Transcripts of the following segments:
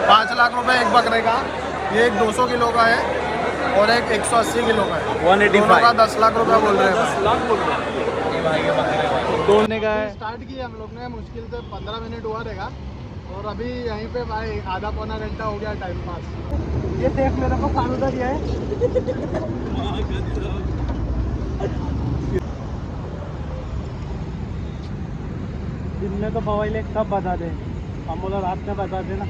5 लाख रुपए एक बकरे का। ये एक 200 किलो का है और एक 180 किलो का है। 185 दोनों का 10 लाख रुपए बोल रहे हैं। 10 लाख बोल रहे हैं ये भाई ये बकरे का दोने का है। स्टार्ट किए हम लोग ने, मुश्किल से 15 मिनट हुआ रहेगा और अभी यहीं पे भाई आधा पौना घंटा हो गया टाइम पास। ये देख मेरे को फालूदा दिया है। दिन में तो पवाइले कब बता दे, हम बोला रात में बता देना।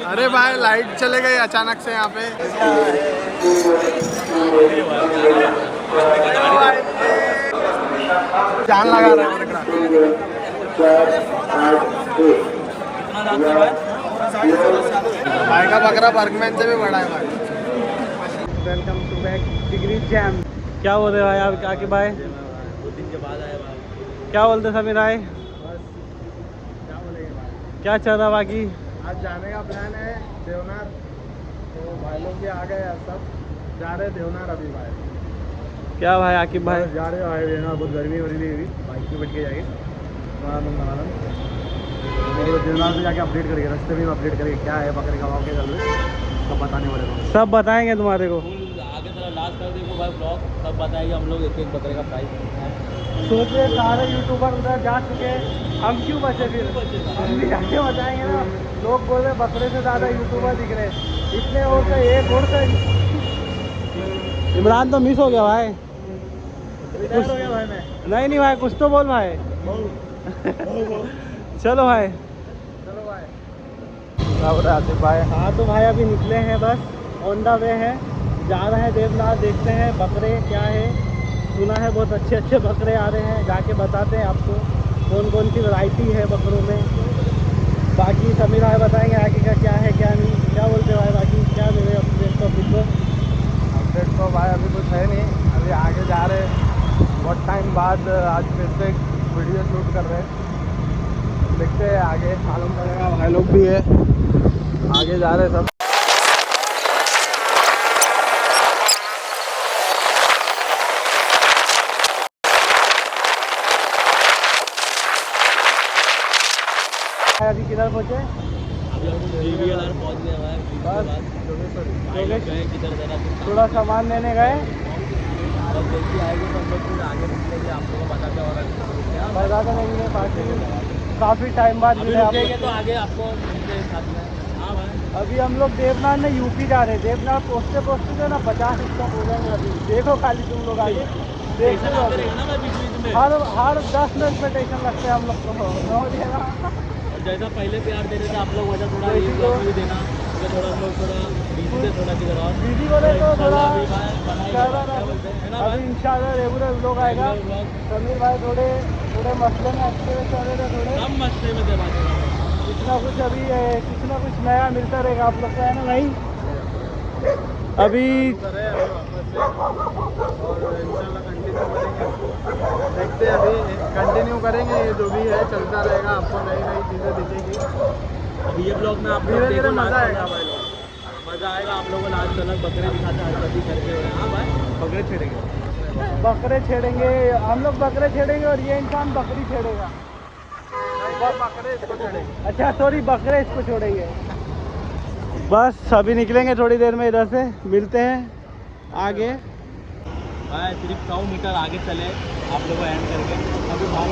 अरे भाई लाइट चले गई अचानक से यहाँ पे। जान लगा रहा है भाई का बकरा बर्गमैन से भी बड़ा है भाई। Welcome to back degree jam. क्या बोल रहे भाई आप आके भाई? 2 दिन के बाद आए भाई। क्या बोलते समीर भाई? बस क्या बोलेंगे भाई, क्या चल रहा बाकी? आज जाने का प्लान है देवनार, तो भाई लोग भी आ गए सब, जा रहे देवनार अभी भाई। क्या भाई आकिब भाई? जा रहे भाई देवनार, बहुत गर्मी हो रही है, बाइक पे बैठ के जाएंगे देवनार से जाके अपडेट करेंगे, रास्ते में अपडेट करेंगे क्या है बकरे का भाव, क्या चल रहा है सब बताने वाले को, सब बताएंगे तुम्हारे को। आगे तरह लास्ट कर देखो भाई ब्लॉग तब बताएंगे हम लोग एक एक बकरे का प्राइस। सोचे सारे यूट्यूबर उधर जा चुके, हम क्यों बचे फिर? हम भी जाके बताएंगे ना। लोग बोल रहे बकरे से ज़्यादा यूट्यूबर दिख रहे, इतने और से एक और से। इमरान तो मिस हो गया भाई, कुछ हो गया भाई मैं। नहीं भाई कुछ तो बोल भाई। चलो भाई, चलो भाई। आसिफ भाई? हाँ तो भाई अभी निकले हैं, बस ऑन द वे है, जा रहे हैं देवनार, देखते हैं बकरे क्या है। सुना है बहुत अच्छे अच्छे बकरे आ रहे हैं, जाके बताते हैं आपको कौन कौन सी वैरायटी है बकरों में। बाकी समीर भाई बताएंगे आगे का क्या है क्या नहीं। क्या बोलते भाई बाकी क्या मिले अपडेट टॉपिक को? अपडेट तो भाई अभी कुछ है नहीं, अभी आगे जा रहे हैं बहुत टाइम बाद, आज फिर से वीडियो शूट कर रहे हैं, देखते हैं आगे मालूम पड़ेगा। भाई लोग भी है, आगे जा रहे हैं सब। अभी किधर पहुँचे? पहुंच गया भाई बस थोड़ा सामान लेने गए, आएगी तो हम लोग फिर आगे निकलेंगे, आप लोगों को बताते और बताते रहेंगे। काफ़ी टाइम बाद मिले आप लोग तो आगे आपको मिलते हैं साथ में। हाँ भाई अभी हम लोग देवनार में यूपी जा रहे हैं, देवनार पहुँचते पहुँचते जो ना 50 स्टॉप हो जाएंगे। अभी देखो खाली तुम लोग आगे देखते हो, हर 10 मिनट में स्टेशन लगते हैं हम लोग को। जैसा पहले प्यार दे रहे थे आप लोग वजह थोड़ा ये ब्लॉग भी देना, थोड़ा हम लोग थोड़ा बिजी थे थोड़ा किधर और बिजी बोले तो थोड़ा है ना अभी इंशाल्लाह रेगुलर लोग आएगा। समीर भाई थोड़े थोड़े मसले में अच्छे चल रहे थे, थोड़े हम मसले में थे बात। कुछ ना कुछ अभी कुछ ना कुछ नया मिलता रहेगा आप लोग को, है ना भाई? अभी और इंशाल्लाह कंटिन्यू करेंगे, देखते हैं अभी कंटिन्यू करेंगे, ये जो भी है चलता रहेगा, आपको नई नई चीज़ें दिखेगी। अभी ये ब्लॉग में आप धीरे धीरे मज़ा आएगा भाई लोग, मज़ा आएगा आप लोगों को। आज अलग बकरे दिखाते हैं हरकती करके। हाँ भाई बकरे छेड़ेंगे, बकरे छेड़ेंगे हम लोग, बकरे छेड़ेंगे और ये इंसान बकरी छेड़ेगा। बकरे इसको छेड़ेंगे, अच्छा सॉरी बकरे इसको छोड़ेंगे। बस अभी निकलेंगे थोड़ी देर में इधर से, मिलते हैं आगे। भाई सिर्फ 100 मीटर आगे चले आप लोगों को एंड करके। अभी भाई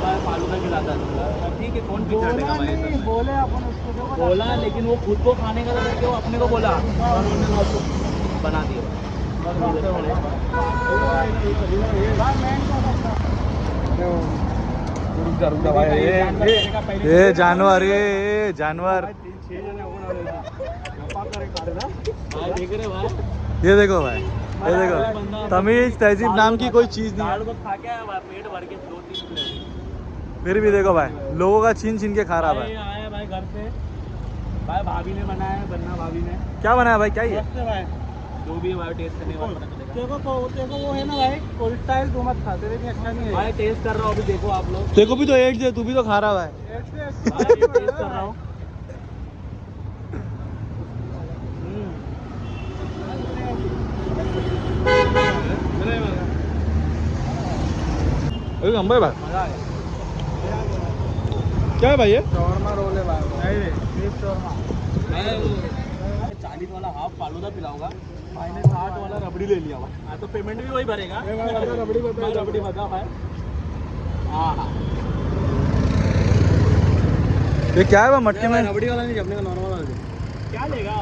भाई फालूदा खिलाता था, ठीक है कौन पीछे हटेगा भाई? बोले अपन उसको बोला लेकिन वो खुद को खाने का था वो अपने को बोला, उन्होंने उसको बना दिया। ये जानवर, ये जानवर, ये देखो भाई, ये देखो तमीज तहजीब नाम की कोई चीज नहीं है। खा के आया पेट भर के 2-3 प्लेट, फिर भी देखो भाई लोगों का छीन छीन के खा रहा भाई। आया भाई घर से, भाई भाभी ने बनाया है, बन्ना भाभी ने। क्या बनाया भाई? क्या ये भाई जो भी है भाई टेस्ट करने के बाद पता चलेगा। देखो वो है ना भाई कोल्ड स्टाइल, तू मत खा, तेरे लिए अच्छा नहीं है भाई। टेस्ट कर रहा हूँ अभी, देखो आप लोग। देखो भी तो एट दे, तू भी तो खा रहा है भाई टेस्ट कर रहा हूँ। भाई मजा आया। क्या है भाई ये? शॉर्मा रोल है भाई, बीफ शॉर्मा। मैं 40 वाला हाफ फालूदा पिलाऊंगा, भाई ने 60 वाला रबड़ी ले लिया भाई। हाँ तो पेमेंट भी वही भरेगा। रबड़ी बता भाई। हाँ हाँ ये क्या है वो मटके में? रबड़ी वाला नहीं, अपने का नॉर्मल वाला क्या लेगा?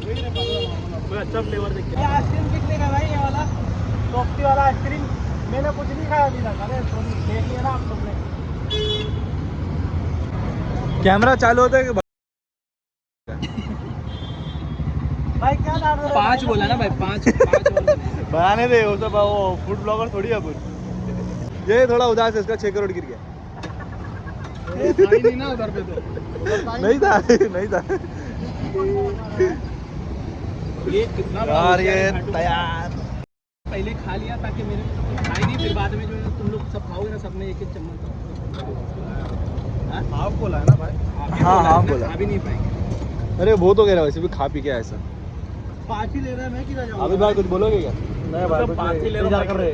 कोई अच्छा फ्लेवर देख के। आइसक्रीम कितने का भाई ये वाला सॉफ्टी वाला आइसक्रीम? मैंने कुछ नहीं खाया अभी तक। अरे देख लिया ना आप सबने। कैमरा चालू होता है कि भाई क्या नाम है? 5 बोला ना भाई, 5 बनाने दे वो सब, वो फूड ब्लॉगर थोड़ी है अपन। ये थोड़ा उदास है, इसका 6 करोड़ गिर गया। नहीं ना उधर पे तो नहीं था नहीं था ये कितना यार ये तैयार पहले खा लिया ताकि मेरे खाई नहीं, फिर बाद में जो तुम लोग सब खाओगे ना, सबने एक एक चम्मच। हाफ बोला है ना भाई? हाँ हाँ बोला। अभी नहीं पाएंगे। अरे वो तो कह रहा है वैसे भी खा पी के ऐसा। 5 ही ले रहा है, मैं किधर जाऊंगा? अभी भाई कुछ बोलोगे क्या? नहीं भाई, 5 ही ले रहा कर रहे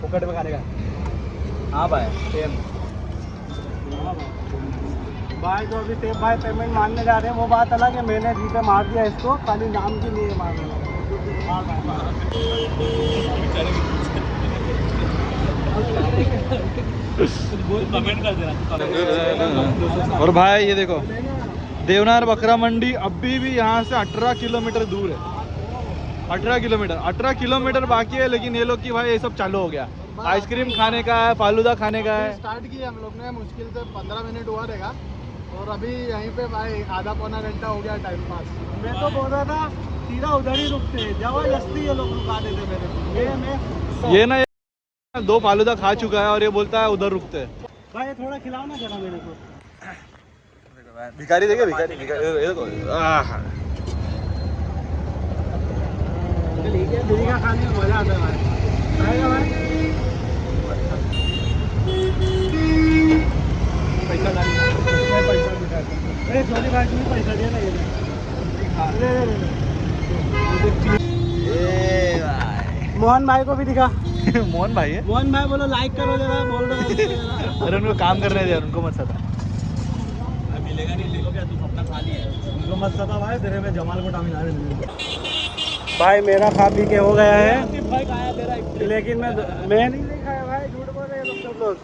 पॉकेट में खाने का। हाँ भाई सेम। भाई तो अभी सेब भाई पेमेंट मांगने जा रहे हैं, वो बात अलग है। मैंने जी पे मार दिया इसको, खाली नाम के लिए मार दिया। कमेंट कर देना। और भाई ये देखो, देवनार बकरा मंडी अभी भी यहाँ से 18 किलोमीटर दूर है। 18 किलोमीटर बाकी है, लेकिन ये लोग की भाई ये सब चालू हो गया। आइसक्रीम खाने का है, फालूदा खाने का है। स्टार्ट किया हम लोग ने, मुश्किल से 15 मिनट हुआ रहेगा, और अभी यहीं पे भाई आधा पौना घंटा हो गया टाइम पास। मैं तो बोल रहा था सीधा उधर ही रुकते, जबरदस्ती ये लोग रुका देते मेरे को। ये ना 2 फालूदा खा चुका है और ये बोलता है उधर रुकते हैं। भाई थोड़ा खिलाओ ना जरा मेरे को। भिखारी देखे, भिखारी ठीक है, बिरिया खाने में मजा आता है भाई। आएगा भाई? पैसा डालिए। पैसा दिखा। अरे सॉरी भाई, तुम्हें पैसा दिया ना ये ले। मोहन भाई को भी दिखा। मोहन भाई है। मोहन भाई बोलो लाइक करो जरा, बोल दो। अरे उनको काम करने दे, उनको मत सता। मिलेगा नहीं, ले लो क्या, तुम अपना खा लिया। उनको मत सता भाई, तेरे में जमाल को टाइम लाने भाई। मेरा खा पी के हो गया है, भाई खाया तेरा, लेकिन मैं नहीं खाया भाई, झूठ बोल रहे हैं लोग सब लोग।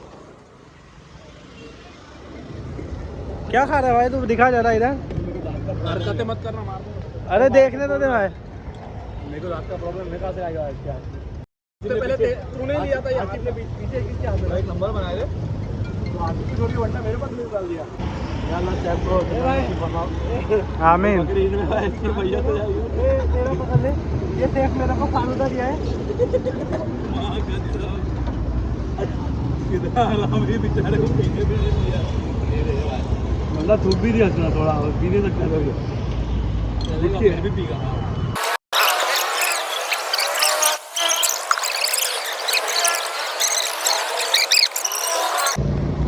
क्या खा रहा है भाई तू? दिखा जा रहा है इधर। हरकतें मत करना, मार दूंगा। अरे देखने तो दे भाई। मेरे को रात का प्रॉब्लम मेरे कहाँ से आएगा क्या? पहले तूने लिया था यार, कितने पीछे किसके हाथ में? एक नंबर बनाए थे तो आगे की छोटी वंडा मेरे पास में डाल दिया। आमीन। भैया तो तेरा पकड़ ले, ये सेफ मेरे को फालूदा दिया है। बेचारे को पीने भी नहीं दिया, मतलब थूक भी दिया थोड़ा, पी नहीं सकता भी पीगा।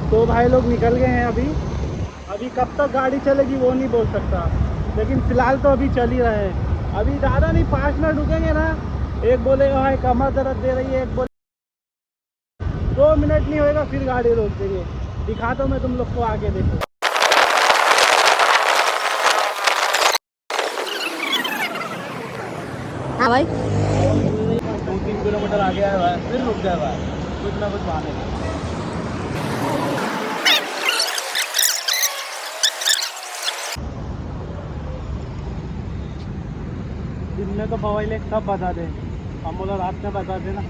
तो भाई लोग निकल गए हैं अभी कब तक गाड़ी चलेगी वो नहीं बोल सकता, लेकिन फिलहाल तो अभी चल ही रहे हैं। अभी ज़्यादा नहीं, 5 मिनट रुकेंगे ना। एक बोलेगा भाई कमर दर्द दे रही है, एक बोले 2 मिनट नहीं होएगा फिर गाड़ी रोक देंगे। दिखाता हूँ मैं तुम लोग को, आगे देखो। हाँ भाई 2-3 किलोमीटर आगे आया भाई, फिर रुक जाए भाई, कुछ ना कुछ बहाने। दिन में तो पवाइले सब बता दे, हम बोला रात में बता देना।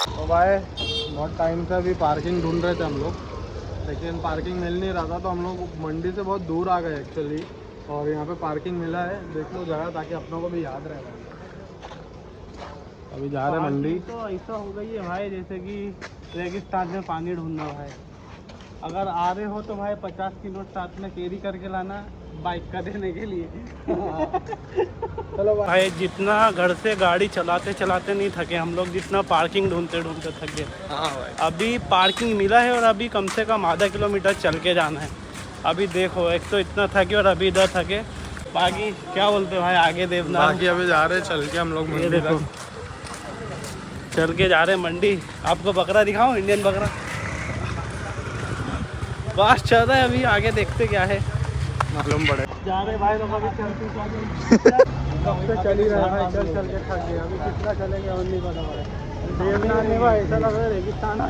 तो भाई बहुत टाइम से अभी पार्किंग ढूंढ रहे थे हम लोग, लेकिन पार्किंग मिल नहीं रहा था, तो हम लोग मंडी से बहुत दूर आ गए एक्चुअली, और यहाँ पे पार्किंग मिला है। देख लो जगह, ताकि अपनों को भी याद रहे। अभी जा रहे हैं मंडी। तो ऐसा हो गई है भाई जैसे कि रेगिस्तान में पानी ढूंढना भाई। अगर आ रहे हो तो भाई 50 किलो साथ में कैरी करके लाना, बाइक का देने के लिए। चलो भाई, जितना घर से गाड़ी चलाते चलाते नहीं थके हम लोग, जितना पार्किंग ढूंढते ढूंढते थक गए। हाँ भाई। अभी पार्किंग मिला है और अभी कम से कम आधा किलोमीटर चल के जाना है। अभी देखो, एक तो इतना थके और अभी इधर थके। बाकी क्या बोलते हो भाई, आगे देवनाथ? बाकी अभी जा रहे हैं चल के हम लोग ये मंदिर देखो, तक। चल के जा रहे हैं मंडी। आपको बकरा दिखाऊं, इंडियन बकरा बस चल रहा है। अभी आगे देखते क्या है, मालूम पड़े। जा रहे भाई लोग, अभी चलते कब से चल ही रहा है भाई, चल के थक गए। अभी कितना चलेंगे और नहीं पता भाई। देवनाथ में भाई ऐसा लग रहा है रेगिस्तान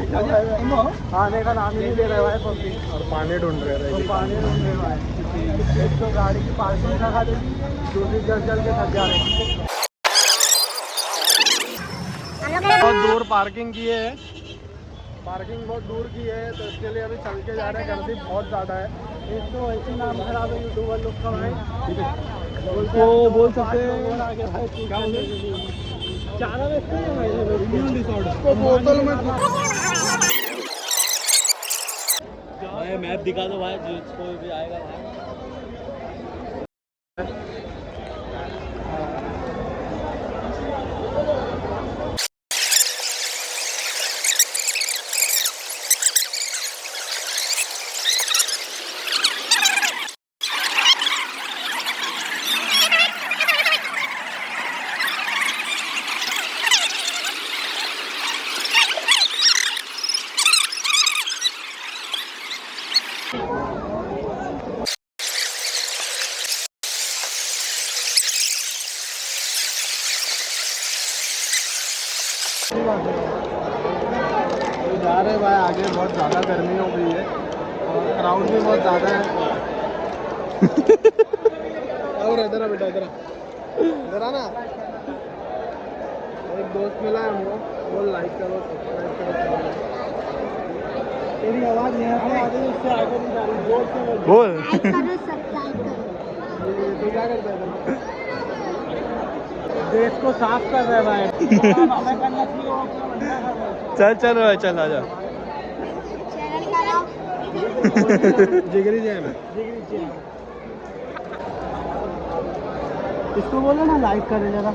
आने का नाम ही नहीं ले रहे भाई पब्लिक। और पानी ढूंढ रहे तो हैं। पानी ढूंढ रहे भाई। एक तो गाड़ी की पार्किंग लगा देगी, दूसरी चल के थक जा रहे। बहुत दूर पार्किंग की है, पार्किंग बहुत दूर की है, तो इसके लिए अभी चल के जा रहे हैं। गर्दी बहुत ज़्यादा है। एक तो ऐसे नाम खराब है यूट्यूबर लोग का भाई। तो बोल सकते हैं आगे भाई क्या बोले, चारा बेचते हैं भाई। तो बोतल में भाई मैप दिखा दो भाई, जिसको भी आएगा भाई। जा रहे भाई आगे। बहुत ज़्यादा गर्मी हो गई है और क्राउड भी बहुत ज़्यादा है। और इधर आ बेटा, इधर इधर आना। एक दोस्त मिला है हमको, वो लाइक करो, सब्सक्राइब करो। तेरी आवाज़ यहाँ पे आ रही है, उससे आगे नहीं जा रही, जोर से बोल। तो क्या करता है देश को साफ कर रहे भाई। हमें करना चाहिए, वो अपना बंदा कर रहा है। चल चल भाई, चल आ जा। जिगरी जैम है। इसको बोलो ना लाइक करे जरा।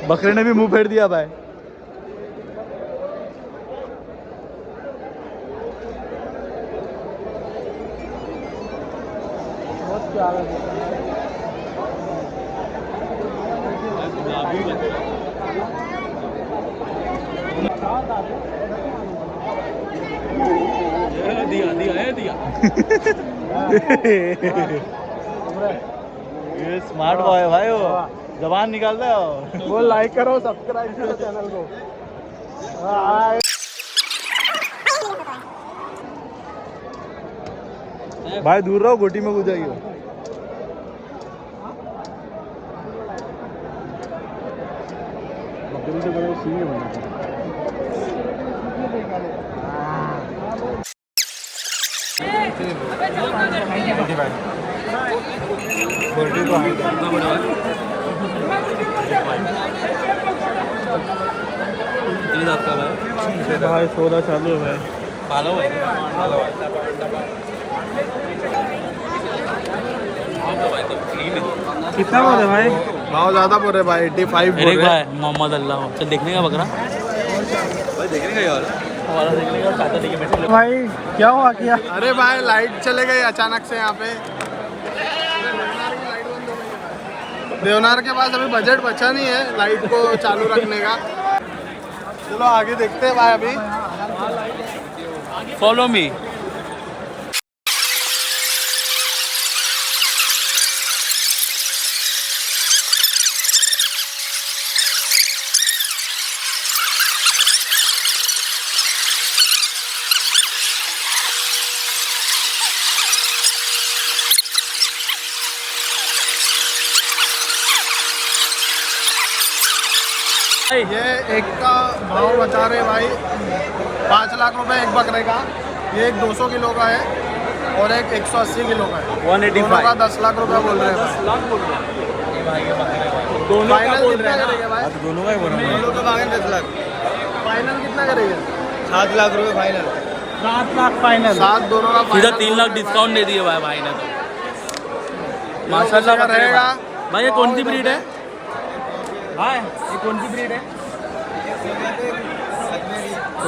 बकरे ने भी मुंह फेर दिया भाई। बहुत प्यारा है। दिया ये स्मार्ट बॉय है भाई, वो जबान निकाल रहा है। वो लाइक करो, सब्सक्राइब करो चैनल को। भाई दूर रहो, गोटी में घुस जाइए। बकरी से बड़े सीने बना। भाई सौदा चालू है भाई। कितना बोल रहे भाई? भाव ज्यादा बोल रहे भाई, 85 बोल रहे भाई मोहम्मद अल्लाह चल देखने का बकरा भाई। देखने का यार, हमारा देखने का खाता देखिए बैठे भाई। क्या हुआ क्या? अरे भाई लाइट चले गई अचानक से यहाँ पे। देवनार के पास अभी बजट बचा नहीं है लाइट को चालू रखने का। चलो आगे देखते हैं भाई। अभी फॉलो मी। ये एक का भाव बता रहे भाई 5 लाख रुपए एक बकरे का। ये एक 200 किलो का है और एक 180 किलो का है। 185 दोनों का 10 लाख रुपया बोल रहे हैं। दोनों फाइनल कितना करेंगे भाई? दोनों का ही बोल रहे हैं। दोनों का मांगे 10 लाख। फाइनल कितना करेंगे? 7 लाख रुपए फाइनल। 7 लाख फाइनल। 7 दोनों का सीधा फाइनल। 3 लाख डिस्काउंट दे दिए भाई ने तो। माशाल्लाह रहेगा। भाई ये कौन सी ब्रीड है? भाई ये कौन सी ब्रीड है?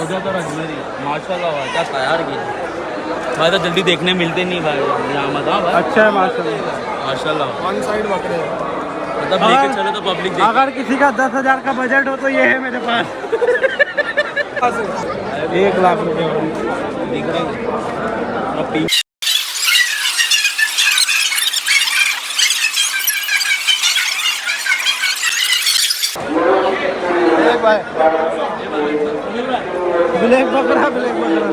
74 अजमेरी माशाल्लाह भाई, क्या तैयार किया भाई, तो जल्दी देखने मिलते नहीं भाई यहाँ मत। हाँ भाई अच्छा है माशाल्लाह। माशाल्लाह, वन साइड बकरे। मतलब लेके चलो तो पब्लिक देखे। अगर किसी का 10,000 का बजट हो तो ये है मेरे पास। 1 लाख रुपए दिख रहे हैं। ब्लैक बकरा, ब्लैक बकरा।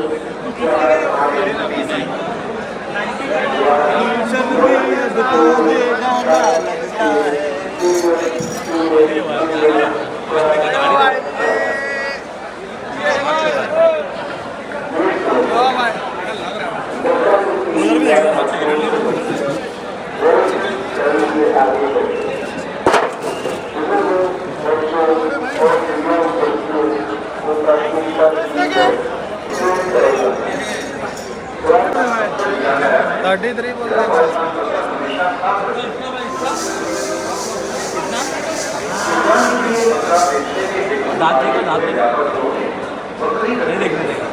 दांत देखो, दांत देखो, नहीं देखने देगा।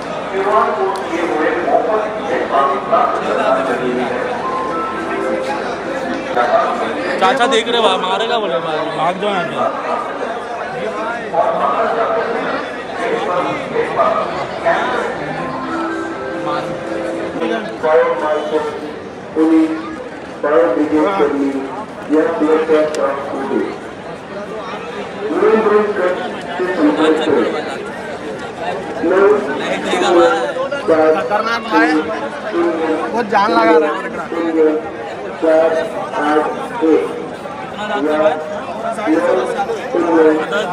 चाचा देख रहे भाई, मारेगा बोले भाई, भाग जाओ यहाँ खतरनाक भाई, बहुत जान लगा रहा है। कितना दांत है भाई?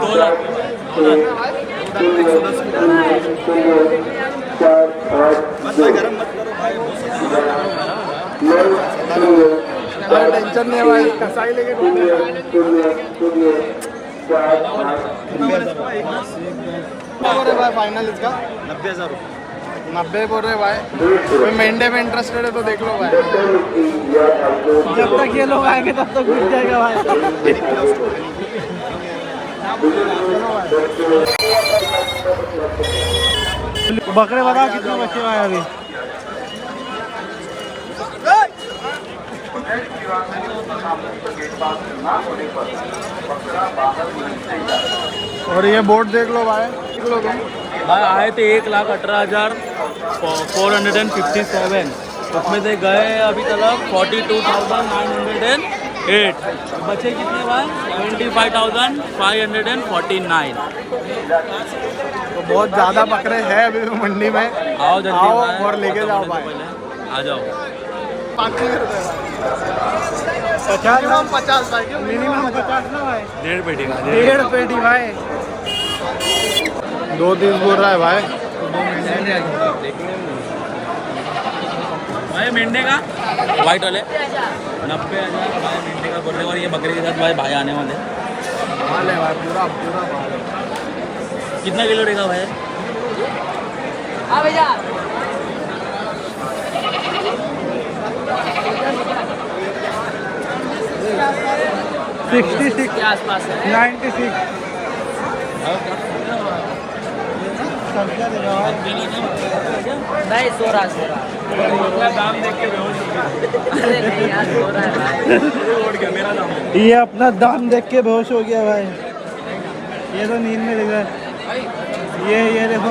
2 लाख। गरम मत करो भाई, टेंशन नहीं भाई, कसाई लेके भाई फाइनल इसका 90,000 रुपये। 90 बोल रहे भाई। कोई मेंढे में इंटरेस्टेड है तो देख लो भाई। जब तक ये लोग आएंगे तब तक बिक जाएगा भाई। बकरे बताओ कितने बच्चे भाई अभी? और ये बोर्ड देख लो भाई, देख लो तुम भाई। आए थे 1,18,457, उसमें से गए अभी तक 42,908। बचे कितने भाई? 75,549। तो बहुत ज़्यादा बकरे हैं अभी भी मंडी में। आओ जल्दी आओ भाई, और लेके जाओ भाई। आ जाओ। 50 भाई, मिनिमम 50 ना भाई। 1.5 पेटी का, 1.5 पेटी भाई। 2 बोल रहा है भाई। भाई मेंढे का वाइट वाले 90,000 भाई मेंढे का बोल रहे। और ये बकरे के साथ भाई भाई आने वाले माल है भाई, पूरा पूरा माल है। कितना किलो रहेगा भाई? हाँ भैया 66 के आसपास है। 96। नहीं 16 दाम देख के बेहोश हो गया। अरे नहीं यार 16 है भाई। उड़ गया मेरा दाम। ये अपना दाम देख के बेहोश हो गया भाई। ये तो नींद में दिख रहा है। ये देखो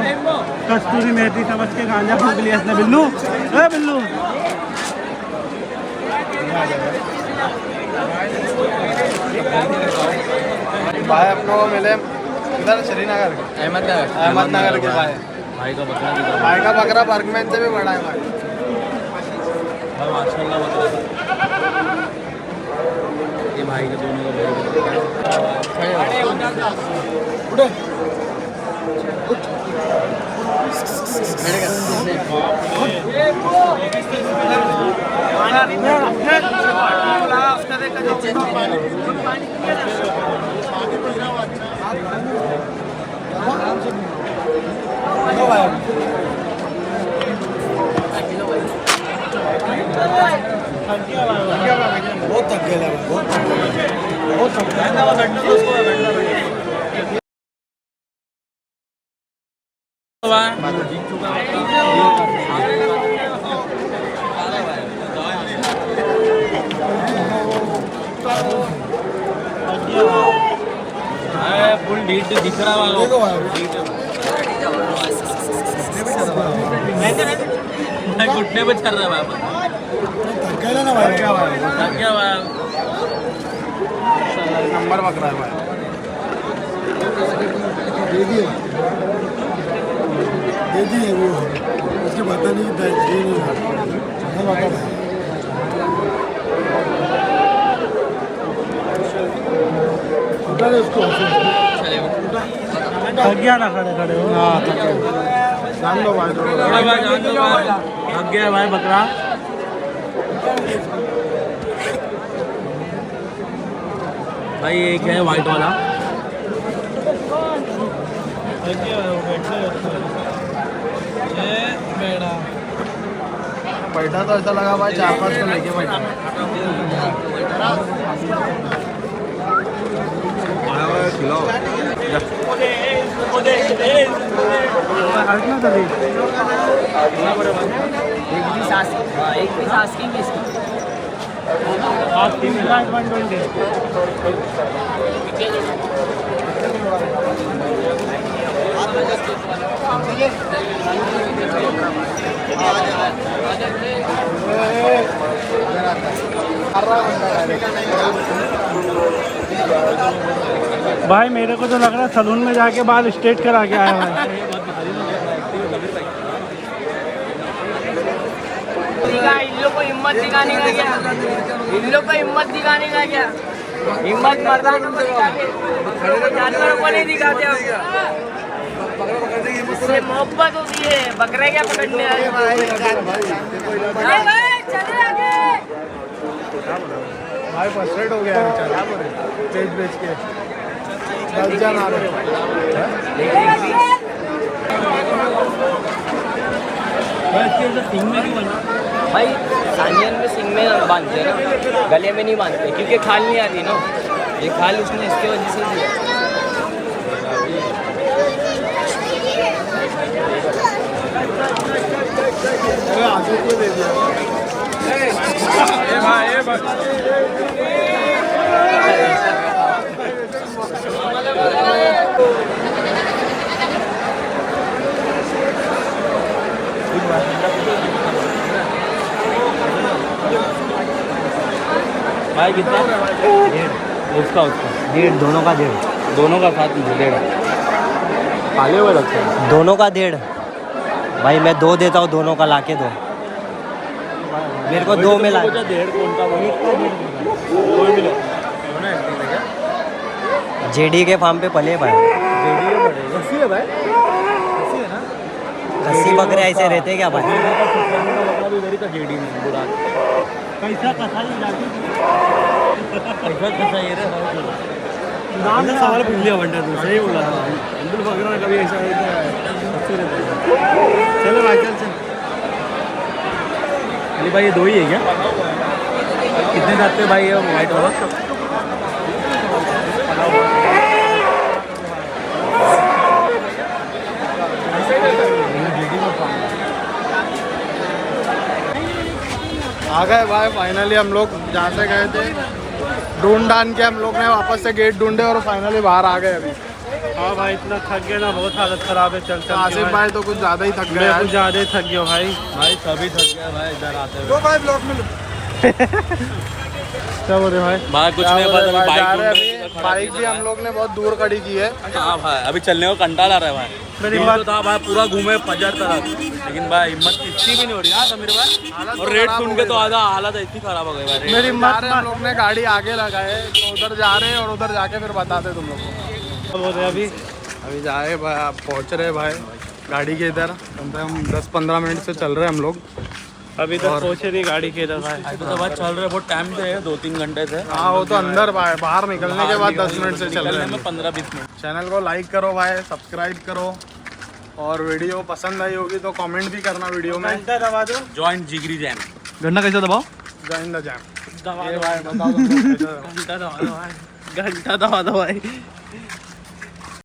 कस्तूरी मेथी समझ के गांजा फूंक लिया इसने। बिल्लू, ए बिल्लू। भाई अपनों को मिले इधर श्रीनगर, अहमदनगर के भाई। भाई का बकरा भाई का बकरा बर्गमैन से भी बड़ा है भाई। माशाल्लाह बकरा। ये भाई के दोनों बहुत थक गया, बहुत थक गया। फुल ढीठ दिख रहा है घुटने पे चल रहा है नंबर पकड़ा है भाई। दे दी है वो उसके पता नहीं दे नहीं उठा उसको थक गया ना खड़े खड़े हो। हाँ जान लो भाई थक गया भाई बकरा। भाई एक है वाइट वाला बैठा तो ऐसा लगा भाई 4-5 को लेके बैठा। एक पीस आस्किंग इसकी। आप 3,120। भाई मेरे को तो लग रहा है सलून में जाके बाल स्ट्रेट करा के आया भाई। इन लोग को हिम्मत दिखाने का क्या? इन लोग को हिम्मत दिखाने का क्या? हिम्मत मर्दानों को दिखाते, जानवरों को नहीं दिखाते। इससे मोहब्बत होती है। बकरे क्या पकड़ने आए? चले आगे। भाई फ्रस्ट्रेट हो गया बेचारा बेच बेच के। जान आ रहे भाई सानियन में सिंग में बांधते हैं ना, गले में नहीं बांधते क्योंकि खाल नहीं आती ना। ये खाल उसने इसके वजह से दिया। आजू को दे दिया। भाई कितना? उसका डेढ़ दोनों का 1.5। दोनों का साथ में 1.5 पाले हुए लगते हैं। दोनों का 1.5 भाई। मैं 2 देता हूँ, दोनों का लाके दो। मेरे को 2 में ला। 1.5 कौन का जेडी के फार्म पे पले भाई। कसी है भाई, कसी है ना। कस्सी बकरे ऐसे रहते क्या भाई? जेडी में बुरा पैसा कसा ही जाती। कैसा ये रे नाम से सवाल पूछ लिया बंटा तू। सही बोला अब्दुल बकरा कभी ऐसा चलो भाई चल चल। अली भाई ये 2 ही है क्या? कितने जाते भाई ये वाइट वाला? आ गए भाई फाइनली हम लोग जहाँ से गए थे। ढूंढ ढांड के हम लोग ने वापस से गेट ढूंढे और फाइनली बाहर आ गए अभी। हाँ भाई इतना थक गया ना, बहुत हालत खराब है। चल आसिफ भाई तो कुछ ज़्यादा ही थक गए कुछ ज़्यादा ही थक गया भाई। भाई सभी थक गया भाई इधर आते हुए। भाई ब्लॉक में क्या बोल रहे भाई कुछ नहीं पता बाइक भी हम लोग ने बहुत दूर खड़ी की है। हाँ भाई अभी चलने को कंटाल आ रहा है भाई। मेरी बात तो था भाई पूरा घूमे फजर तक, लेकिन भाई हिम्मत किसी भी नहीं हो रही यार समीर भाई। और रेट सुन के तो आधा हालत ऐसी खराब हो गई भाई। मेरी हिम्मत हम लोग ने गाड़ी आगे लगाए तो उधर जा रहे हैं और उधर जाके फिर बताते तुम लोग को। बोल रहे अभी जा रहे भाई, आप पहुँच रहे भाई गाड़ी के इधर। कम से कम 10-15 मिनट से चल रहे हैं हम लोग। अभी तक पहुँचे नहीं गाड़ी के इधर भाई। तो भाई चल रहे बहुत टाइम से है, 2-3 घंटे से। हाँ वो तो अंदर भाई, बाहर निकलने के बाद 10 मिनट से चल रहे हैं। 15-20 मिनट। चैनल को लाइक करो भाई, सब्सक्राइब करो और वीडियो पसंद आई होगी तो कमेंट भी करना वीडियो में। घंटा दबा दो। जॉइंट जिगरी जैम। घंटा कैसे दबाओ? Join the jam. दबा दो भाई, बताओ घंटा दबा दो भाई। घंटा दबा दो भाई।